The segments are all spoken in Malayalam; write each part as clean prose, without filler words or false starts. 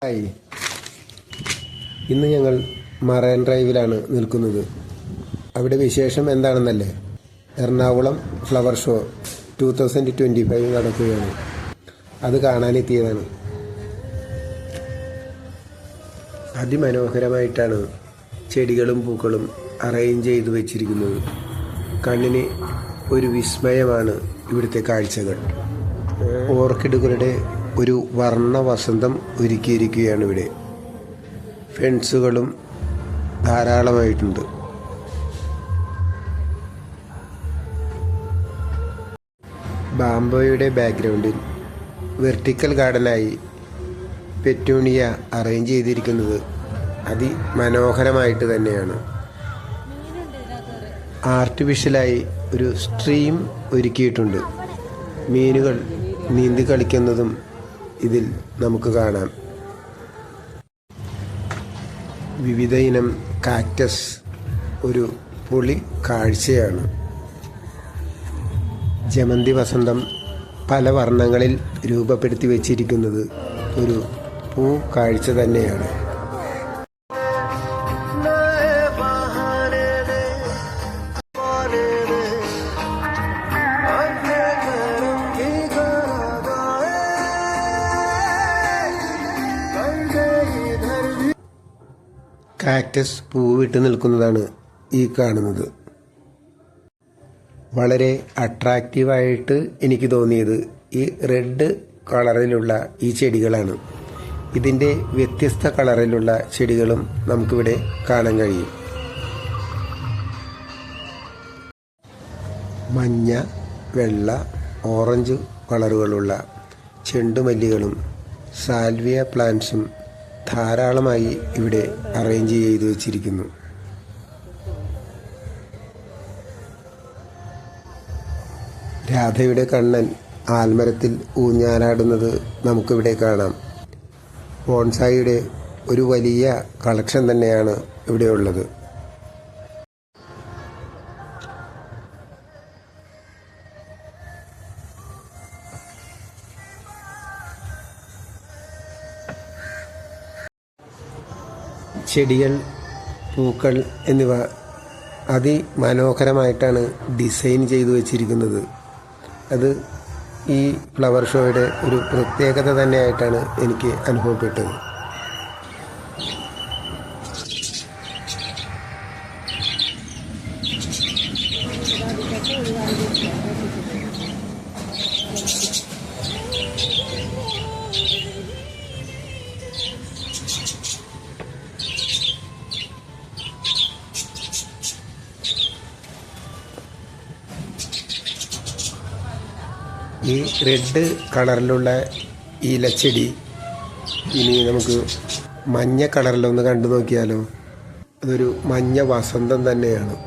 ഹായ്, ഇന്ന് ഞങ്ങൾ മറൈൻ ഡ്രൈവിലാണ് നിൽക്കുന്നത്. അവിടെ വിശേഷം എന്താണെന്നല്ലേ? എറണാകുളം ഫ്ലവർ ഷോ 2025 നടക്കുകയാണ്. അത് കാണാനെത്തിയതാണ്. അതിമനോഹരമായിട്ടാണ് ചെടികളും പൂക്കളും അറേഞ്ച് ചെയ്തു വെച്ചിരിക്കുന്നത്. കണ്ണിന് ഒരു വിസ്മയമാണ് ഇവിടുത്തെ കാഴ്ചകൾ. ഓർക്കിഡുകളുടെ ഒരു വർണ്ണ വസന്തം ഒരുക്കിയിരിക്കുകയാണ് ഇവിടെ. ഫെൻസുകളും ധാരാളമായിട്ടുണ്ട്. ബാംബോയുടെ ബാക്ക്ഗ്രൗണ്ടിൽ വെർട്ടിക്കൽ ഗാർഡനായി പെറ്റൂണിയ അറേഞ്ച് ചെയ്തിരിക്കുന്നത് അതിമനോഹരമായിട്ട് തന്നെയാണ്. ആർട്ടിഫിഷ്യലായി ഒരു സ്ട്രീം ഒരുക്കിയിട്ടുണ്ട്. മീനുകൾ നീന്തി കളിക്കുന്നതും ഇതിൽ നമുക്ക് കാണാം. വിവിധ ഇനം കാക്ടസ് ഒരു പൊളി കാഴ്ചയാണ്. ജമന്തി വസന്തം പല വർണ്ണങ്ങളിൽ രൂപപ്പെടുത്തി വച്ചിരിക്കുന്നത് ഒരു പൂ കാഴ്ച തന്നെയാണ്. കാക്ടസ് പൂവിട്ട് നിൽക്കുന്നതാണ് ഈ കാണുന്നത്. വളരെ അട്രാക്റ്റീവായിട്ട് എനിക്ക് തോന്നിയത് ഈ റെഡ് കളറിലുള്ള ഈ ചെടികളാണ്. ഇതിൻ്റെ വ്യത്യസ്ത കളറിലുള്ള ചെടികളും നമുക്കിവിടെ കാണാൻ കഴിയും. മഞ്ഞ, വെള്ള, ഓറഞ്ച് കളറുകളുള്ള ചെണ്ടുമല്ലികളും സാൽവിയ പ്ലാന്റ്സും ധാരാളമായി ഇവിടെ അറേഞ്ച് ചെയ്തു വച്ചിരിക്കുന്നു. രാധയുടെ കണ്ണൻ ആൽമരത്തിൽ ഊഞ്ഞാലാടുന്നത് നമുക്കിവിടെ കാണാം. ബോൺസായിയുടെ ഒരു വലിയ കളക്ഷൻ തന്നെയാണ് ഇവിടെ ഉള്ളത്. ചെടികൾ, പൂക്കൾ എന്നിവ അതിമനോഹരമായിട്ടാണ് ഡിസൈൻ ചെയ്തു വച്ചിരിക്കുന്നത്. അത് ഈ ഫ്ലവർ ഷോയുടെ ഒരു പ്രത്യേകത തന്നെയായിട്ടാണ് എനിക്ക് അനുഭവപ്പെട്ടത്. ഈ റെഡ് കളറിലുള്ള ഇലച്ചെടി ഇനി നമുക്ക് മഞ്ഞ കളറിലൊന്ന് കണ്ടു നോക്കിയാലോ? അതൊരു മഞ്ഞ വസന്തം തന്നെയാണ്.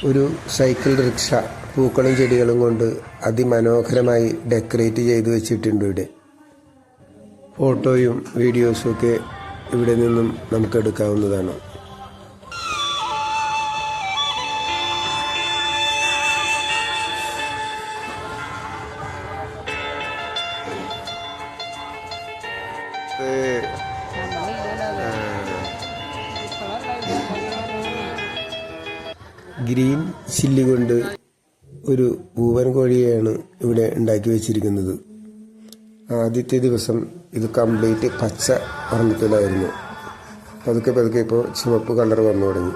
ഒരു സൈക്കിൾ റിക്ഷ പൂക്കളും ചെടികളും കൊണ്ട് അതിമനോഹരമായി ഡെക്കറേറ്റ് ചെയ്തു വെച്ചിട്ടുണ്ട് ഇവിടെ. ഫോട്ടോയും വീഡിയോസും ഒക്കെ ഇവിടെ നിന്നും നമുക്ക് എടുക്കാവുന്നതാണ്. ഗ്രീൻ ചില്ലി കൊണ്ട് ഒരു പൂവൻ കോഴിയെയാണ് ഇവിടെ ഉണ്ടാക്കി വെച്ചിരിക്കുന്നത്. ആദ്യത്തെ ദിവസം ഇത് കംപ്ലീറ്റ് പച്ച വർണ്ണത്തിലായിരുന്നു. പതുക്കെ പതുക്കെ ഇപ്പോൾ ചുവപ്പ് കളർ വന്നു തുടങ്ങി.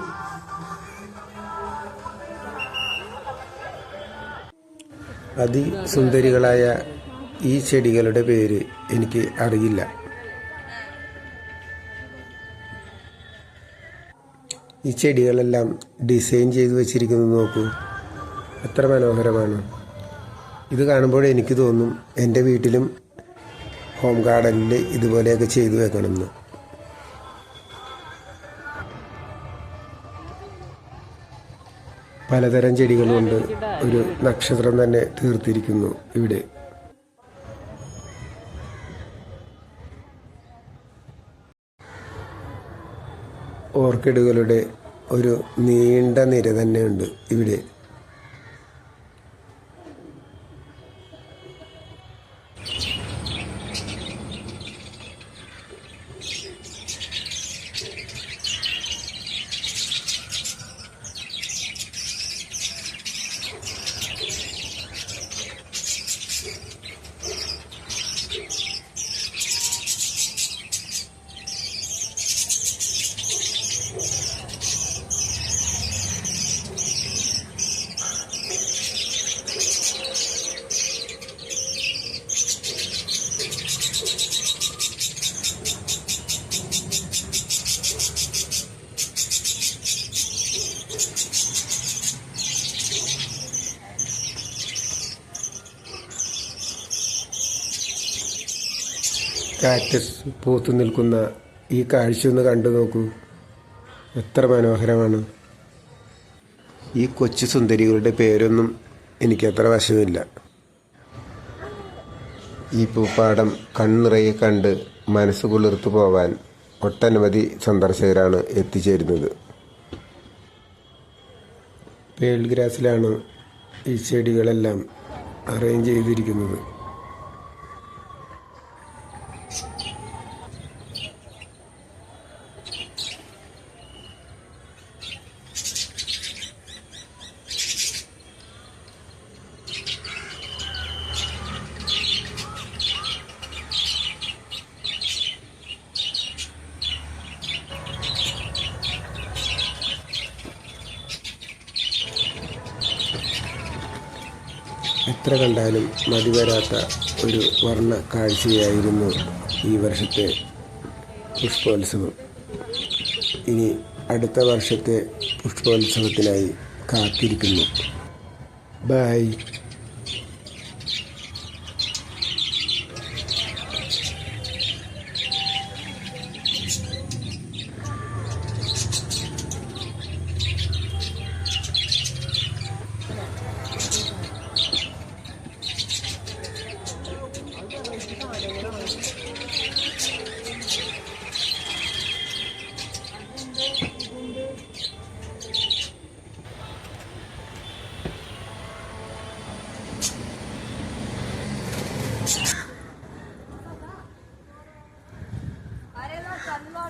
അതിസുന്ദരികളായ ഈ ചെടികളുടെ പേര് എനിക്ക് അറിയില്ല. ഈ ചെടികളെല്ലാം ഡിസൈൻ ചെയ്തു വച്ചിരിക്കുന്നത് നോക്കൂ, എത്ര മനോഹരമാണ്. ഇത് കാണുമ്പോൾ എനിക്ക് തോന്നും എൻ്റെ വീട്ടിലും ഹോം ഗാർഡനിൽ ഇതുപോലെയൊക്കെ ചെയ്തു വെക്കണമെന്ന്. പലതരം ചെടികൾ കൊണ്ട് ഒരു നക്ഷത്രം തന്നെ തീർത്തിരിക്കുന്നു ഇവിടെ. ഓർക്കിഡുകളുടെ ഒരു നീണ്ട നിര തന്നെയുണ്ട് ഇവിടെ. കാക്ടസ് പൂത്തു നിൽക്കുന്ന ഈ കാഴ്ചയൊന്ന് കണ്ടു നോക്കൂ, എത്ര മനോഹരമാണ്. ഈ കൊച്ചു സുന്ദരികളുടെ പേരൊന്നും എനിക്കത്ര വശമില്ല. ഈ പൂപ്പാടം കണ്ണിറയെ കണ്ട് മനസ്സ് കുളിർത്തു പോവാൻ ഒട്ടനവധി സന്ദർശകരാണ് എത്തിച്ചേരുന്നത്. പേൾ ഗ്രാസിലാണ് ഈ ചെടികളെല്ലാം അറേഞ്ച് ചെയ്തിരിക്കുന്നത്. എത്ര കണ്ടാലും മതിവരാത്ത ഒരു വർണ്ണ കാഴ്ചയായിരുന്നു ഈ വർഷത്തെ പുഷ്പോത്സവം. ഇനി അടുത്ത വർഷത്തെ പുഷ്പോത്സവത്തിനായി കാത്തിരിക്കുന്നു. ബൈ. अरे ना चल लो